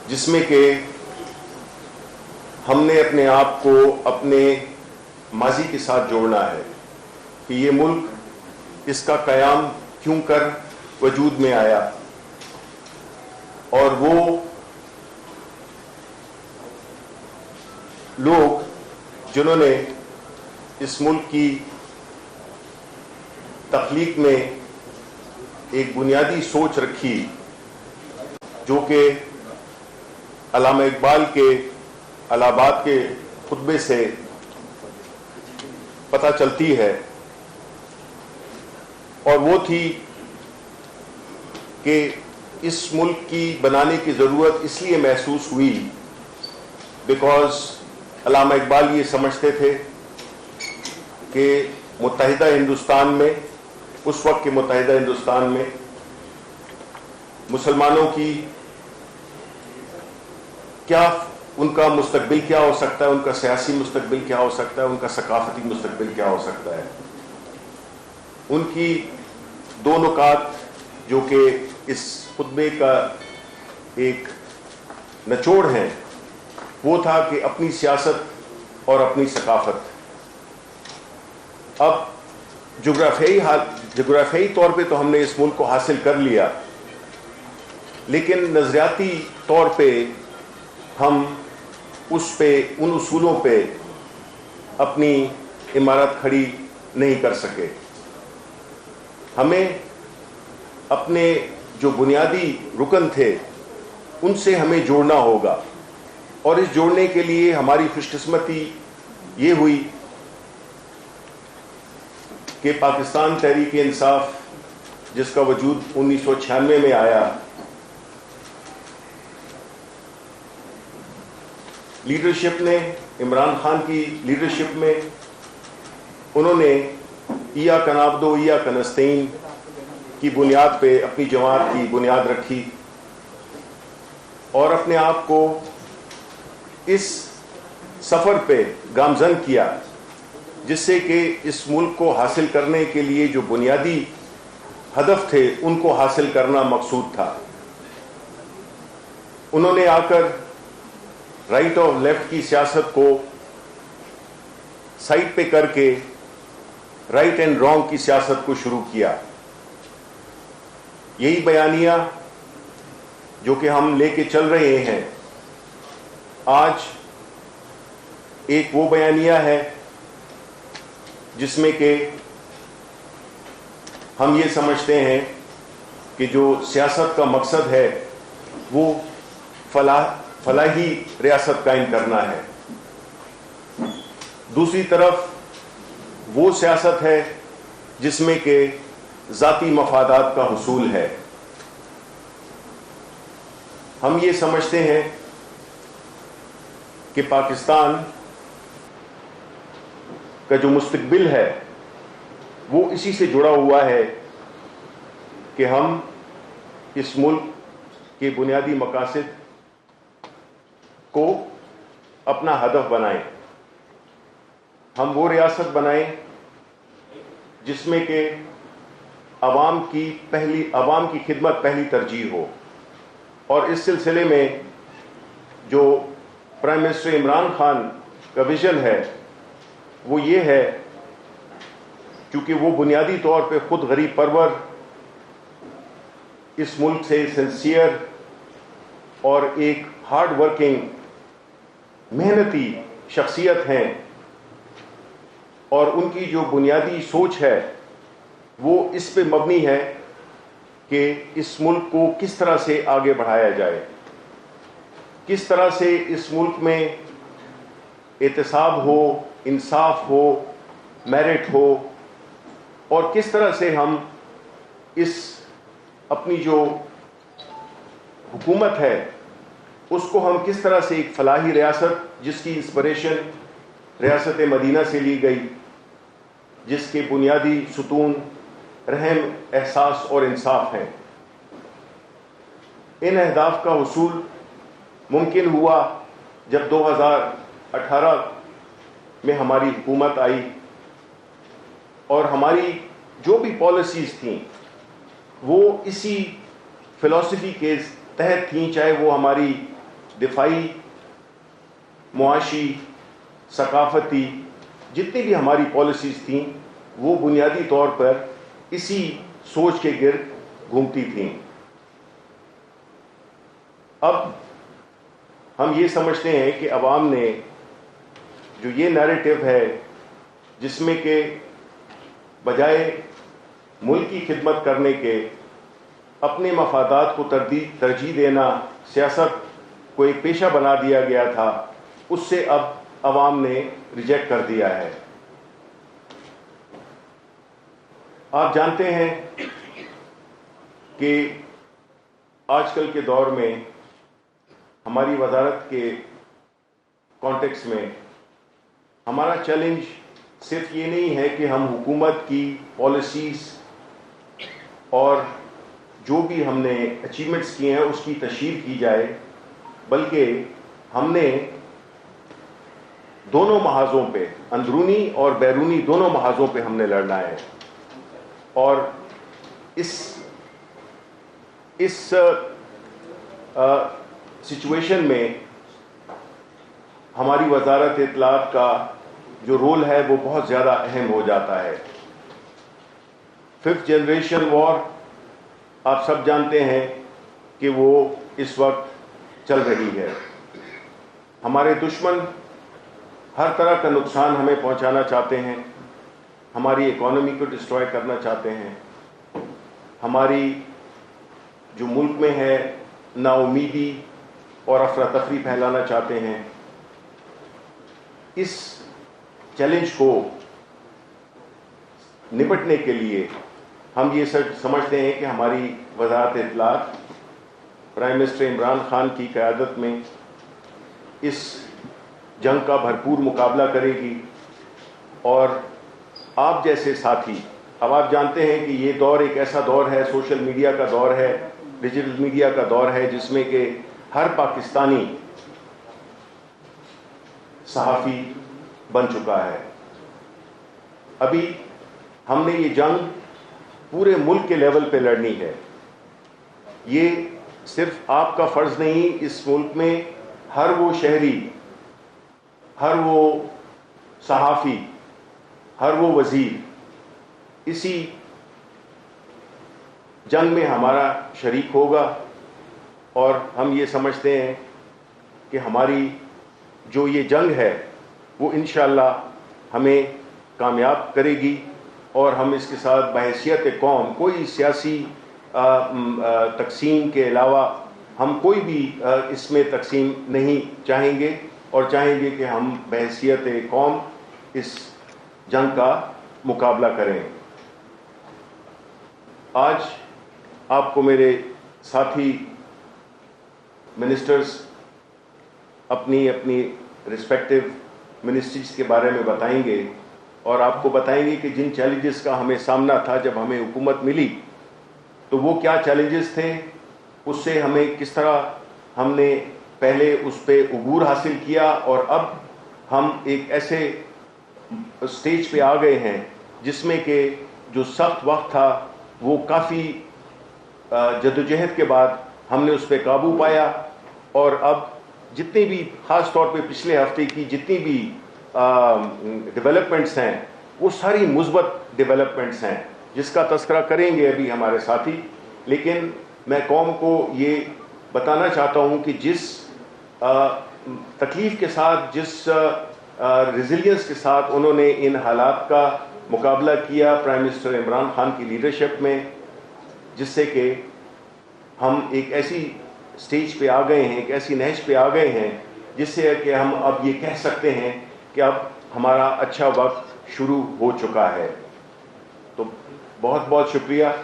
جس میں کہ ہم نے اپنے آپ کو اپنے ماضی کے ساتھ جوڑنا ہے کہ یہ ملک اس کا قیام کیوں کر وجود میں آیا، اور وہ لوگ جنہوں نے اس ملک کی تخلیق میں ایک بنیادی سوچ رکھی جو کہ علامہ اقبال کے الہ آباد کے خطبے سے پتہ چلتی ہے، اور وہ تھی کہ اس ملک کی بنانے کی ضرورت اس لیے محسوس ہوئی بیکاز علامہ اقبال یہ سمجھتے تھے کہ متحدہ ہندوستان میں، اس وقت کے متحدہ ہندوستان میں مسلمانوں کی کیا، ان کا مستقبل کیا ہو سکتا ہے، ان کا سیاسی مستقبل کیا ہو سکتا ہے، ان کا ثقافتی مستقبل کیا ہو سکتا ہے۔ ان کی دو نکات جو کہ اس خطبے کا ایک نچوڑ ہیں وہ تھا کہ اپنی سیاست اور اپنی ثقافت۔ اب جغرافیائی طور پہ تو ہم نے اس ملک کو حاصل کر لیا، لیکن نظریاتی طور پہ ہم ان اصولوں پہ اپنی عمارت کھڑی نہیں کر سکے۔ ہمیں اپنے جو بنیادی رکن تھے ان سے ہمیں جوڑنا ہوگا، اور اس جوڑنے کے لیے ہماری خوش قسمتی یہ ہوئی کہ پاکستان تحریک انصاف جس کا وجود 1996 میں آیا، لیڈرشپ نے، عمران خان کی لیڈرشپ میں انہوں نے ایاک نعبد و ایاک نستعین کی بنیاد پہ اپنی جماعت کی بنیاد رکھی، اور اپنے آپ کو اس سفر پہ گامزن کیا جس سے کہ اس ملک کو حاصل کرنے کے لیے جو بنیادی ہدف تھے ان کو حاصل کرنا مقصود تھا۔ انہوں نے آ کر رائٹ اور لیفٹ کی سیاست کو سائڈ پہ کر کے رائٹ اینڈ رانگ کی سیاست کو شروع کیا۔ یہی بیانیہ جو کہ ہم لے کے چل رہے ہیں آج ایک وہ بیانیہ ہے جس میں کہ ہم یہ سمجھتے ہیں کہ جو سیاست کا مقصد ہے وہ فلاحی ریاست قائم کرنا ہے، دوسری طرف وہ سیاست ہے جس میں کہ ذاتی مفادات کا حصول ہے۔ ہم یہ سمجھتے ہیں کہ پاکستان کا جو مستقبل ہے وہ اسی سے جڑا ہوا ہے کہ ہم اس ملک کے بنیادی مقاصد کو اپنا ہدف بنائیں، ہم وہ ریاست بنائیں جس میں کہ عوام کی خدمت پہلی ترجیح ہو۔ اور اس سلسلے میں جو پرائم منسٹر عمران خان کا ویژن ہے وہ یہ ہے، کیونکہ وہ بنیادی طور پہ خود غریب پرور، اس ملک سے سنسیئر اور ایک ہارڈ ورکنگ محنتی شخصیت ہیں، اور ان کی جو بنیادی سوچ ہے وہ اس پہ مبنی ہے کہ اس ملک کو کس طرح سے آگے بڑھایا جائے، کس طرح سے اس ملک میں احتساب ہو، انصاف ہو، میرٹ ہو، اور کس طرح سے ہم اس اپنی جو حکومت ہے اس کو ہم کس طرح سے ایک فلاحی ریاست جس کی انسپریشن ریاست مدینہ سے لی گئی، جس کے بنیادی ستون رحم، احساس اور انصاف ہیں، ان اہداف کا حصول ممکن ہوا جب 2018 میں ہماری حکومت آئی، اور ہماری جو بھی پالیسیز تھیں وہ اسی فلسفی کے تحت تھیں، چاہے وہ ہماری دفاعی، معاشی، ثقافتی جتنی بھی ہماری پالیسیز تھیں وہ بنیادی طور پر اسی سوچ کے گرد گھومتی تھیں۔ اب ہم یہ سمجھتے ہیں کہ عوام نے جو یہ نیریٹو ہے جس میں کہ بجائے ملک کی خدمت کرنے کے اپنے مفادات کو ترجیح دینا سیاست کو ایک پیشہ بنا دیا گیا تھا، اس سے اب عوام نے ریجیکٹ کر دیا ہے۔ آپ جانتے ہیں کہ آج کل کے دور میں ہماری وزارت کے کانٹیکس میں ہمارا چیلنج صرف یہ نہیں ہے کہ ہم حکومت کی پالیسیز اور جو بھی ہم نے اچیومنٹس کیے ہیں اس کی تشہیر کی جائے، بلکہ ہم نے دونوں محاذوں پہ، اندرونی اور بیرونی دونوں محاذوں پہ ہم نے لڑنا ہے۔ اور اس سچویشن میں ہماری وزارت اطلاعات کا جو رول ہے وہ بہت زیادہ اہم ہو جاتا ہے۔ 5th جنریشن وار آپ سب جانتے ہیں کہ وہ اس وقت چل رہی ہے۔ ہمارے دشمن ہر طرح کا نقصان ہمیں پہنچانا چاہتے ہیں، ہماری اکانومی کو ڈسٹروائے کرنا چاہتے ہیں، ہماری جو ملک میں ہے نا امیدی اور افراتفری پھیلانا چاہتے ہیں۔ اس چیلنج کو نپٹنے کے لیے ہم یہ سمجھتے ہیں کہ ہماری وزارت اطلاعات پرائم منسٹر عمران خان کی قیادت میں اس جنگ کا بھرپور مقابلہ کرے گی، اور آپ جیسے ساتھی، اب آپ جانتے ہیں کہ یہ دور ایک ایسا دور ہے، سوشل میڈیا کا دور ہے، ڈیجیٹل میڈیا کا دور ہے، جس میں کہ ہر پاکستانی صحافی بن چکا ہے۔ ابھی ہم نے یہ جنگ پورے ملک کے لیول پہ لڑنی ہے۔ یہ صرف آپ کا فرض نہیں، اس ملک میں ہر وہ شہری، ہر وہ صحافی، ہر وہ وزیر اسی جنگ میں ہمارا شریک ہوگا، اور ہم یہ سمجھتے ہیں کہ ہماری جو یہ جنگ ہے وہ انشاءاللہ ہمیں کامیاب کرے گی، اور ہم اس کے ساتھ بحیثیت قوم کوئی سیاسی تقسیم کے علاوہ ہم کوئی بھی اس میں تقسیم نہیں چاہیں گے، اور چاہیں گے کہ ہم بحیثیت قوم اس جنگ کا مقابلہ کریں۔ آج آپ کو میرے ساتھی منسٹرز اپنی رسپیکٹیو منسٹریز کے بارے میں بتائیں گے، اور آپ کو بتائیں گے کہ جن چیلنجز کا ہمیں سامنا تھا جب ہمیں حکومت ملی تو وہ کیا چیلنجز تھے، اس سے ہمیں کس طرح ہم نے پہلے اس پہ عبور حاصل کیا، اور اب ہم ایک ایسے سٹیج پہ آ گئے ہیں جس میں کہ جو سخت وقت تھا وہ کافی جدوجہد کے بعد ہم نے اس پہ قابو پایا، اور اب جتنی بھی خاص طور پہ پچھلے ہفتے کی جتنی بھی ڈیولپمنٹس ہیں وہ ساری مثبت ڈیولپمنٹس ہیں، جس کا تذکرہ کریں گے ابھی ہمارے ساتھی۔ لیکن میں قوم کو یہ بتانا چاہتا ہوں کہ جس تکلیف کے ساتھ، جس ریزیلینس کے ساتھ انہوں نے ان حالات کا مقابلہ کیا پرائم منسٹر عمران خان کی لیڈرشپ میں، جس سے کہ ہم ایک ایسی سٹیج پہ آ گئے ہیں، ایک ایسی نہج پہ آ گئے ہیں جس سے کہ ہم اب یہ کہہ سکتے ہیں کہ اب ہمارا اچھا وقت شروع ہو چکا ہے۔ تو بہت بہت شکریہ۔